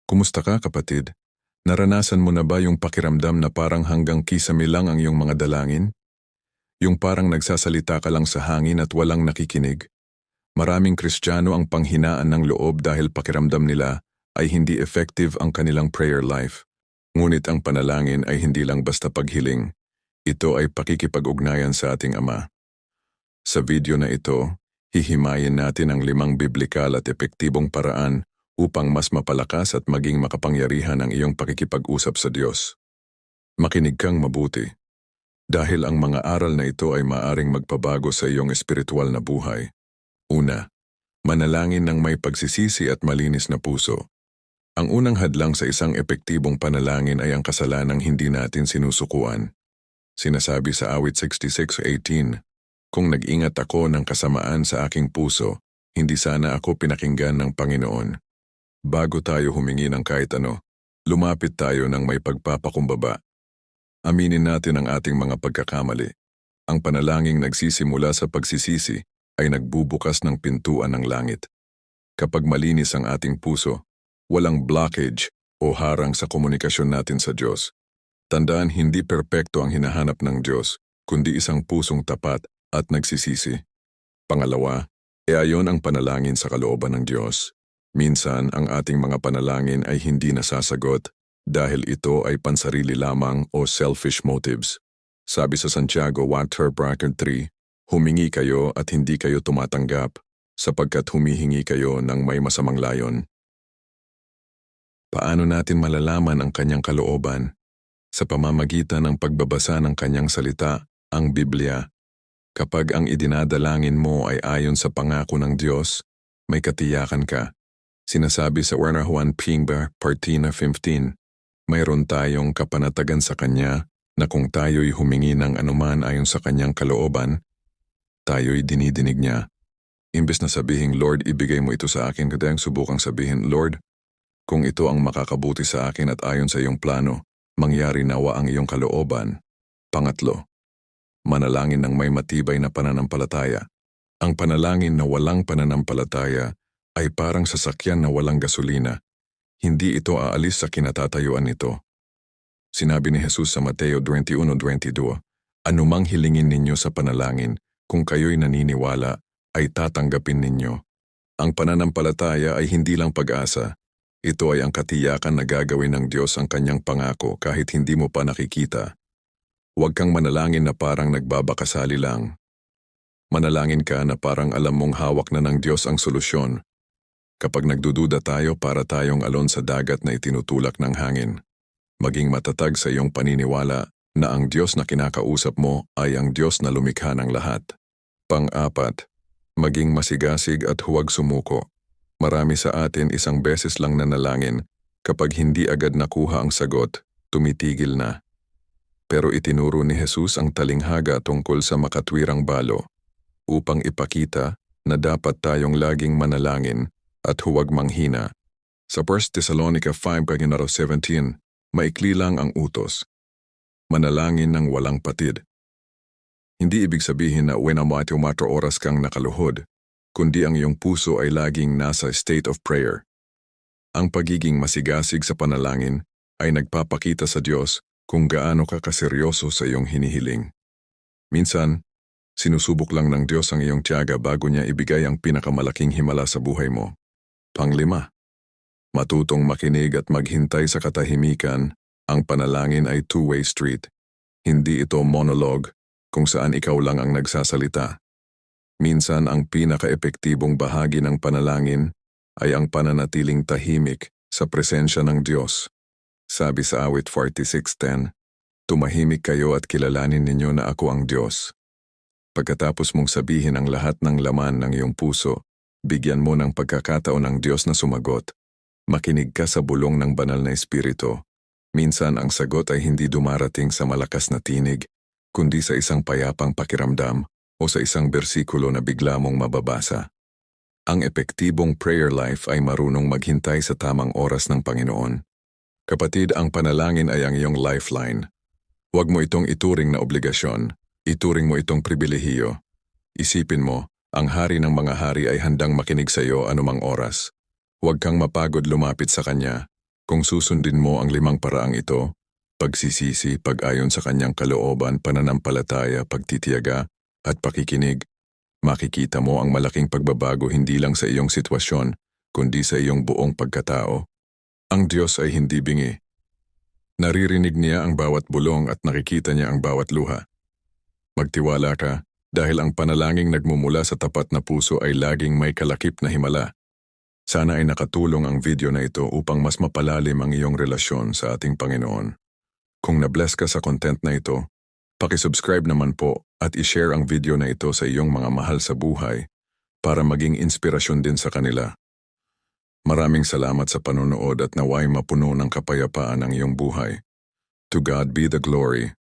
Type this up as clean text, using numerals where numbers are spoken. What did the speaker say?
Kumusta ka, kapatid? Naranasan mo na ba yung pakiramdam na parang hanggang kisame lang ang iyong mga dalangin? Yung parang nagsasalita ka lang sa hangin at walang nakikinig? Maraming Kristiyano ang panghinaan ng loob dahil pakiramdam nila ay hindi effective ang kanilang prayer life. Ngunit ang panalangin ay hindi lang basta paghiling. Ito ay pakikipag-ugnayan sa ating Ama. Sa video na ito, hihimayin natin ang 5 biblikal at epektibong paraan upang mas mapalakas at maging makapangyarihan ang iyong pakikipag-usap sa Diyos. Makinig kang mabuti, dahil ang mga aral na ito ay maaring magpabago sa iyong espiritual na buhay. Una, manalangin ng may pagsisisi at malinis na puso. Ang unang hadlang sa isang epektibong panalangin ay ang kasalanang hindi natin sinusukuan. Sinasabi sa awit 66:18, "Kung nag-ingat ako ng kasamaan sa aking puso, hindi sana ako pinakinggan ng Panginoon." Bago tayo humingi ng kahit ano, lumapit tayo ng may pagpapakumbaba. Aminin natin ang ating mga pagkakamali. Ang panalangin nagsisimula sa pagsisisi ay nagbubukas ng pintuan ng langit. Kapag malinis ang ating puso, walang blockage o harang sa komunikasyon natin sa Diyos. Tandaan, hindi perpekto ang hinahanap ng Diyos, kundi isang pusong tapat at nagsisisi. Pangalawa, ayon ang panalangin sa kalooban ng Diyos. Minsan, ang ating mga panalangin ay hindi nasasagot dahil ito ay pansarili lamang o selfish motives. Sabi sa Santiago 1:3, "Humingi kayo at hindi kayo tumatanggap, sapagkat humihingi kayo ng may masamang layon." Paano natin malalaman ang kanyang kalooban? Sa pamamagitan ng pagbabasa ng kanyang salita, ang Biblia. Kapag ang idinadalangin mo ay ayon sa pangako ng Diyos, may katiyakan ka. Sinasabi sa Werner Juan Pingba, Partina 15, mayroon tayong kapanatagan sa Kanya na kung tayo'y humingi ng anuman ayon sa Kanyang kalooban, tayo'y dinidinig niya. Imbes na sabihing, "Lord, ibigay mo ito sa akin," kadang subukang sabihin, "Lord, kung ito ang makakabuti sa akin at ayon sa iyong plano, mangyari nawa ang iyong kalooban." Pangatlo, manalangin ng may matibay na pananampalataya. Ang panalangin na walang pananampalataya ay parang sasakyan na walang gasolina. Hindi ito aalis sa kinatatayuan nito. Sinabi ni Jesus sa Mateo 21:22, "Anumang hilingin ninyo sa panalangin, kung kayo'y naniniwala, ay tatanggapin ninyo." Ang pananampalataya ay hindi lang pag-asa. Ito ay ang katiyakan na gagawin ng Diyos ang kanyang pangako kahit hindi mo pa nakikita. Huwag kang manalangin na parang nagbabakasali lang. Manalangin ka na parang alam mong hawak na ng Diyos ang solusyon. Kapag nagdududa tayo, para tayong alon sa dagat na itinutulak ng hangin. Maging matatag sa iyong paniniwala na ang Diyos na kinakausap mo ay ang Diyos na lumikha ng lahat. Pang-apat, maging masigasig at huwag sumuko. Marami sa atin isang beses lang nanalangin, kapag hindi agad nakuha ang sagot, tumitigil na. Pero itinuro ni Jesus ang talinghaga tungkol sa makatwirang balo, upang ipakita na dapat tayong laging manalangin at huwag manghina. Sa 1 Thessalonica 5:17, maikli lang ang utos. Manalangin ng walang patid. Hindi ibig sabihin na winamati-4 oras kang nakaluhod, kundi ang iyong puso ay laging nasa state of prayer. Ang pagiging masigasig sa panalangin ay nagpapakita sa Diyos kung gaano ka kaseryoso sa iyong hinihiling. Minsan, sinusubok lang ng Diyos ang iyong tiyaga bago niya ibigay ang pinakamalaking himala sa buhay mo. Panglima, matutong makinig at maghintay sa katahimikan. Ang panalangin ay two-way street. Hindi ito monologue kung saan ikaw lang ang nagsasalita. Minsan ang pinaka-epektibong bahagi ng panalangin ay ang pananatiling tahimik sa presensya ng Diyos. Sabi sa awit 46:10, "Tumahimik kayo at kilalanin ninyo na ako ang Diyos." Pagkatapos mong sabihin ang lahat ng laman ng iyong puso, bigyan mo ng pagkakataon ng Diyos na sumagot. Makinig ka sa bulong ng banal na espiritu. Minsan ang sagot ay hindi dumarating sa malakas na tinig, kundi sa isang payapang pakiramdam o sa isang bersikulo na bigla mong mababasa. Ang epektibong prayer life ay marunong maghintay sa tamang oras ng Panginoon. Kapatid, ang panalangin ay ang iyong lifeline. Huwag mo itong ituring na obligasyon, ituring mo itong pribilehiyo. Isipin mo, ang hari ng mga hari ay handang makinig sa iyo anumang oras. Huwag kang mapagod lumapit sa kanya, Kung susundin mo ang 5 paraang ito, pagsisisi, pag-ayon sa kanyang kalooban, pananampalataya, pagtitiyaga, at pakikinig, makikita mo ang malaking pagbabago hindi lang sa iyong sitwasyon, kundi sa iyong buong pagkatao. Ang Diyos ay hindi bingi. Naririnig niya ang bawat bulong at nakikita niya ang bawat luha. Magtiwala ka, dahil ang panalangin nagmumula sa tapat na puso ay laging may kalakip na himala. Sana ay nakatulong ang video na ito upang mas mapalalim ang iyong relasyon sa ating Panginoon. Kung na-bless ka sa content na ito, paki-subscribe naman po at i-share ang video na ito sa iyong mga mahal sa buhay para maging inspirasyon din sa kanila. Maraming salamat sa panonood at naway mapuno ng kapayapaan ang iyong buhay. To God be the glory.